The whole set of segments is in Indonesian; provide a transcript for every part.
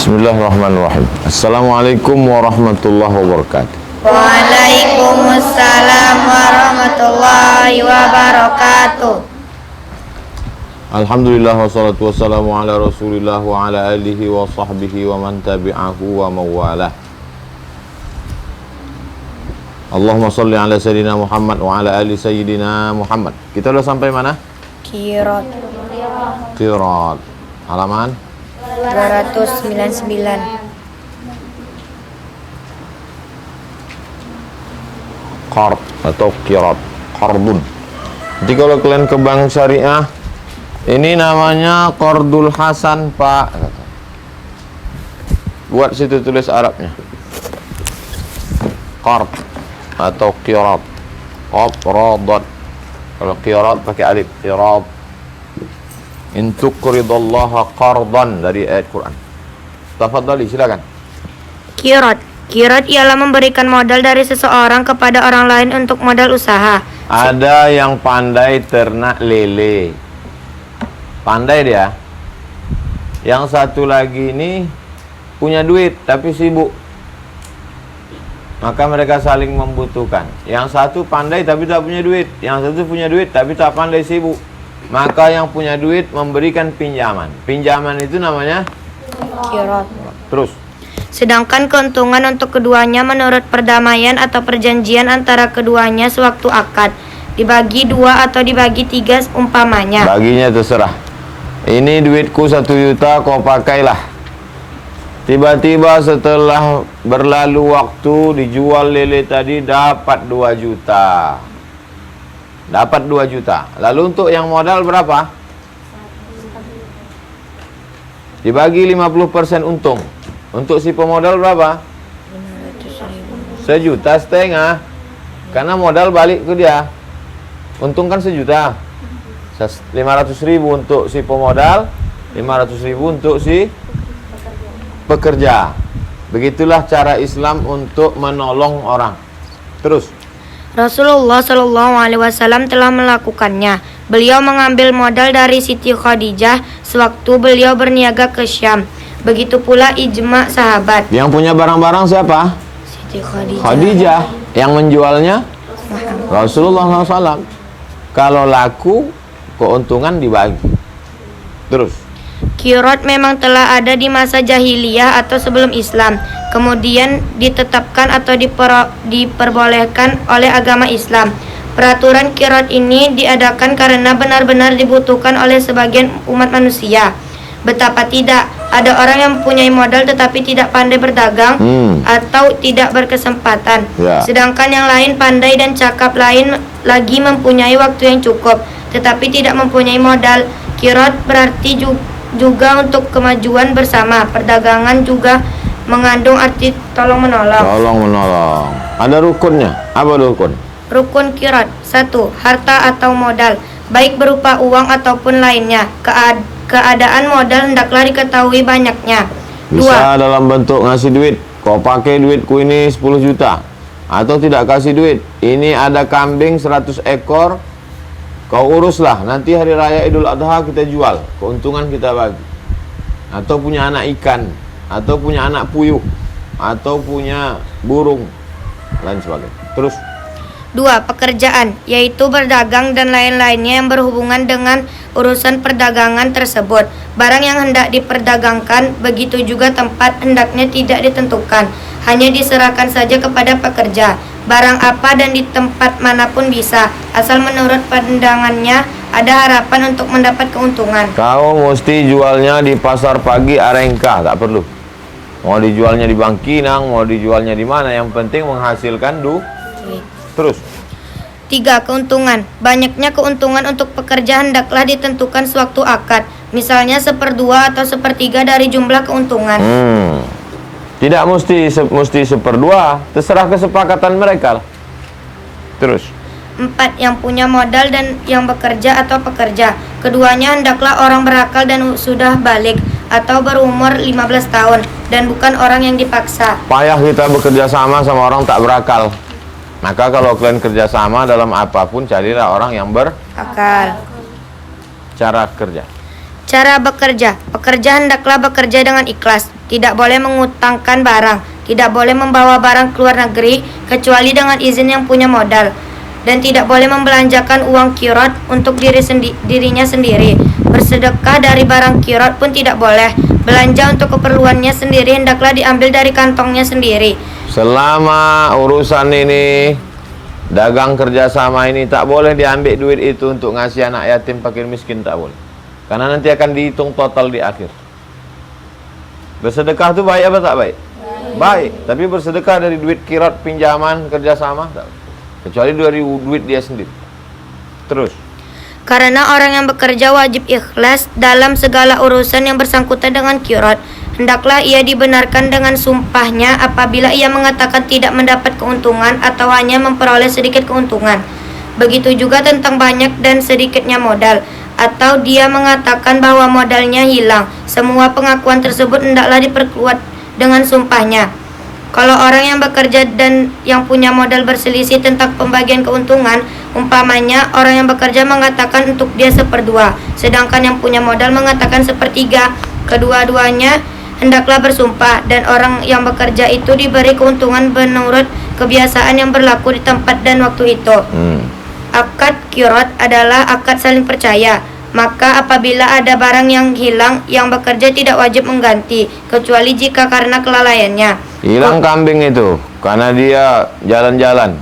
Bismillahirrahmanirrahim. Assalamualaikum warahmatullahi wabarakatuh. Waalaikumsalam warahmatullahi wabarakatuh. Alhamdulillah wassalatu wassalamu ala rasulillah wa ala alihi wa sahbihi wa man tabi'ahu wa mawalah. Allahumma salli ala sayyidina Muhammad wa ala ali sayyidina Muhammad. Kita udah sampai mana? Qirat Halaman 299. Qard atau qirat, qardun. Jadi kalau kalian ke bank syariah, ini namanya qardul hasan, Pak. Buat situ tulis Arabnya. Qard atau qirat. Qard. Kalau qirat pakai alif, qirat. In tuqridallaha qardan, dari ayat Quran. Tafadhali, silakan. Qirat ialah memberikan modal dari seseorang kepada orang lain untuk modal usaha. Ada yang pandai ternak lele, pandai dia. Yang satu lagi ini punya duit tapi sibuk, maka mereka saling membutuhkan. Yang satu pandai tapi tak punya duit, yang satu punya duit tapi tak pandai, sibuk. Maka yang punya duit memberikan pinjaman. Pinjaman itu namanya Qirat. Terus, Sedangkan keuntungan untuk keduanya menurut perdamaian atau perjanjian antara keduanya sewaktu akad, dibagi 2 atau dibagi 3 umpamanya. baginya terserah. Ini duitku 1 juta, kau pakailah. Tiba-tiba setelah berlalu waktu, dijual lele tadi, dapat 2 juta. Dapat 2 juta. Lalu untuk yang modal berapa? Dibagi 50% untung. Untuk si pemodal berapa? 1,5 juta. Karena modal balik ke dia. Untung kan 1 juta. 500.000 untuk si pemodal, 500.000 untuk si pekerja. Begitulah cara Islam untuk menolong orang. Terus, Rasulullah Shallallahu Alaihi Wasallam telah melakukannya. Beliau mengambil modal dari Siti Khadijah sewaktu beliau berniaga ke Syam. Begitu pula ijma sahabat. yang punya barang-barang siapa? Siti Khadijah. Khadijah. Yang menjualnya Rasulullah SAW. Kalau laku, keuntungan dibagi. Terus, Qirat memang telah ada di masa jahiliyah atau sebelum Islam. Kemudian ditetapkan atau diperbolehkan oleh agama Islam. Peraturan qirat ini diadakan karena benar-benar dibutuhkan oleh sebagian umat manusia. Betapa tidak, ada orang yang mempunyai modal tetapi tidak pandai berdagang atau tidak berkesempatan. Ya. Sedangkan yang lain pandai dan cakap, lain lagi mempunyai waktu yang cukup tetapi tidak mempunyai modal. Qirat berarti juga untuk kemajuan bersama. Perdagangan juga mengandung arti tolong menolong. tolong menolong. Ada rukunnya. Apa rukun? Rukun qirat. 1. Harta atau modal, baik berupa uang ataupun lainnya. Keadaan modal hendaklah diketahui banyaknya. 2. Bisa dalam bentuk ngasih duit. Kau pakai duitku ini 10 juta. Atau tidak kasih duit. Ini ada kambing 100 ekor. Kau uruslah. Nanti hari raya Idul Adha kita jual. Keuntungan kita bagi. Atau punya anak ikan. Atau punya anak puyuh. Atau punya burung. Lain sebagainya. Terus, 2. Pekerjaan, yaitu berdagang dan lain-lainnya yang berhubungan dengan urusan perdagangan tersebut. Barang yang hendak diperdagangkan, begitu juga tempat hendaknya tidak ditentukan, hanya diserahkan saja kepada pekerja. Barang apa dan di tempat manapun bisa, asal menurut pandangannya ada harapan untuk mendapat keuntungan. kau mesti jualnya di pasar pagi Arengka. Tak perlu mau dijualnya di Bangkinang, mau dijualnya di mana, yang penting menghasilkan Terus, 3. Keuntungan. Banyaknya keuntungan untuk pekerja hendaklah ditentukan sewaktu akad, misalnya 1/2 atau 1/3 dari jumlah keuntungan. Tidak mesti 1/2, terserah kesepakatan mereka lah. Terus, 4. Yang punya modal dan yang bekerja atau pekerja, keduanya hendaklah orang berakal dan sudah balik atau berumur 15 tahun dan bukan orang yang dipaksa. payah kita bekerja sama orang tak berakal. Maka kalau kalian kerjasama dalam apapun, carilah orang yang Akal. cara kerja. Cara bekerja. Pekerja hendaklah bekerja dengan ikhlas, tidak boleh mengutangkan barang, tidak boleh membawa barang ke luar negeri kecuali dengan izin yang punya modal, dan tidak boleh membelanjakan uang kirot untuk dirinya sendiri. Bersedekah dari barang kirot pun tidak boleh. Belanja untuk keperluannya sendiri hendaklah diambil dari kantongnya sendiri. Selama urusan ini, dagang kerjasama ini, tak boleh diambil duit itu untuk ngasih anak yatim, fakir miskin, tak boleh. Karena nanti akan dihitung total di akhir. Bersedekah itu baik apa tak baik? Baik. Tapi bersedekah dari duit kirot, pinjaman, kerjasama, tak boleh. Kecuali dari duit dia sendiri. Terus. Karena orang yang bekerja wajib ikhlas dalam segala urusan yang bersangkutan dengan kirot. Hendaklah ia dibenarkan dengan sumpahnya apabila ia mengatakan tidak mendapat keuntungan atau hanya memperoleh sedikit keuntungan. Begitu juga tentang banyak dan sedikitnya modal, atau dia mengatakan bahwa modalnya hilang. Semua pengakuan tersebut hendaklah diperkuat dengan sumpahnya. Kalau orang yang bekerja dan yang punya modal berselisih tentang pembagian keuntungan, umpamanya orang yang bekerja mengatakan untuk dia 1/2, sedangkan yang punya modal mengatakan 1/3, kedua-duanya hendaklah bersumpah, dan orang yang bekerja itu diberi keuntungan menurut kebiasaan yang berlaku di tempat dan waktu itu. Akad kirot adalah akad saling percaya. Maka apabila ada barang yang hilang, yang bekerja tidak wajib mengganti, kecuali jika karena kelalaiannya. Hilang kambing itu karena dia jalan-jalan,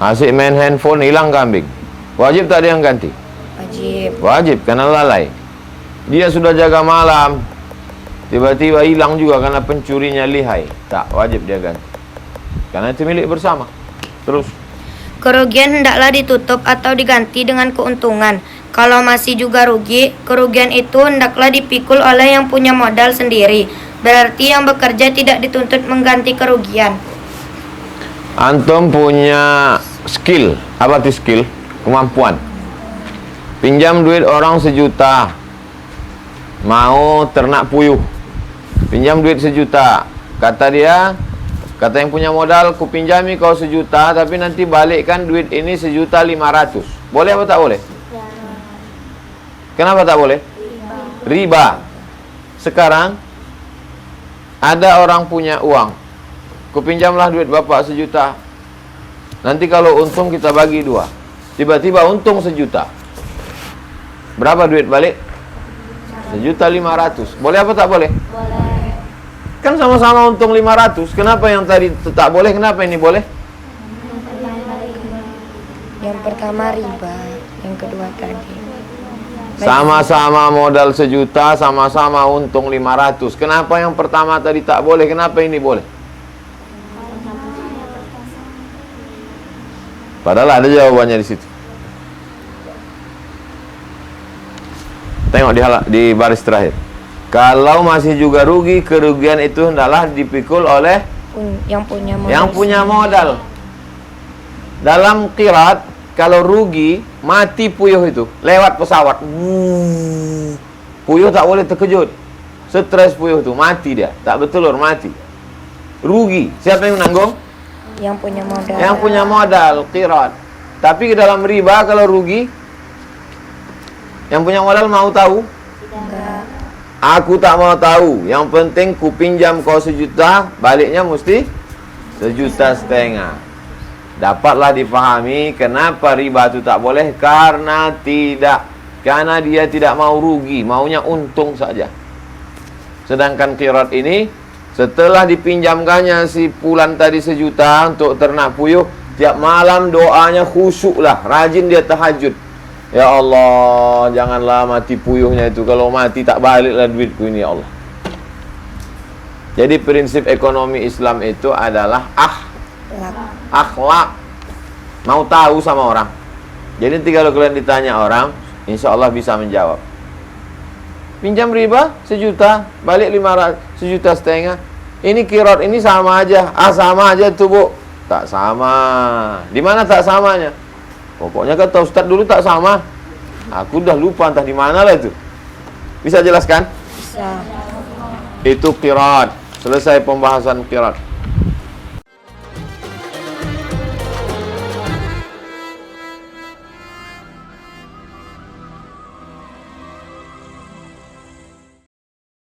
asik main handphone, hilang kambing. Wajib tak dia yang ganti? Wajib. Wajib, karena lalai. Dia sudah jaga malam, tiba-tiba hilang juga karena pencurinya lihai. Tak, wajib dia ganti. Karena itu milik bersama. Terus. Kerugian hendaklah ditutup atau diganti dengan keuntungan. Kalau masih juga rugi, kerugian itu hendaklah dipikul oleh yang punya modal sendiri. Berarti yang bekerja tidak dituntut mengganti kerugian. Antum punya skill. Apa itu skill? Kemampuan. Pinjam duit orang 1 juta, mau ternak puyuh. Pinjam duit 1 juta. Kata yang punya modal, ku pinjami kau 1 juta, tapi nanti balikkan duit ini 1.500.000. Boleh apa tak boleh? Kenapa tak boleh? Riba. Sekarang ada orang punya uang, ku pinjamlah duit bapak 1 juta. Nanti kalau untung kita bagi 2. Tiba-tiba untung 1 juta. Berapa duit balik? 1.500.000. Boleh apa tak boleh? Boleh. Kan sama-sama untung 500. Kenapa yang tadi tak boleh? Kenapa ini boleh? Yang pertama riba, yang kedua tadi. Sama-sama modal 1 juta, sama-sama untung 500. Kenapa yang pertama tadi tak boleh? Kenapa ini boleh? Padahal ada jawabannya di situ. Tengok di baris terakhir. Kalau masih juga rugi, kerugian itu hendaklah dipikul oleh yang punya modal. Dalam qirat, kalau rugi, mati puyuh itu lewat pesawat. Puyuh tak boleh terkejut. Stres puyuh itu, mati dia. Tak bertelur, mati. Rugi. Siapa yang menanggung? Yang punya modal. Yang punya modal, qirat. Tapi dalam riba kalau rugi, yang punya modal mau tahu? Enggak. Aku tak mau tahu. Yang penting ku pinjam kau 1 juta, baliknya mesti 1,5 juta. Dapatlah dipahami kenapa riba itu tak boleh. Karena dia tidak mau rugi, maunya untung saja. Sedangkan qirat ini, setelah dipinjamkannya si Fulan tadi 1 juta untuk ternak puyuh, tiap malam doanya khusyuk lah, rajin dia tahajud. Ya Allah, janganlah mati puyuhnya itu. Kalau mati tak baliklah duitku ini, ya Allah. Jadi prinsip ekonomi Islam itu adalah akhlak. Mau tahu sama orang. Jadi nanti kalau kalian ditanya orang, insya Allah bisa menjawab. Pinjam riba 1 juta, balik 1,5 juta. Ini qirat ini sama aja. Sama aja tuh, Bu. Tak sama. Di mana tak samanya? Pokoknya kata Ustaz dulu tak sama. Aku udah lupa entah di mana lah itu. Bisa jelaskan? Bisa. Itu qirat. Selesai pembahasan qirat.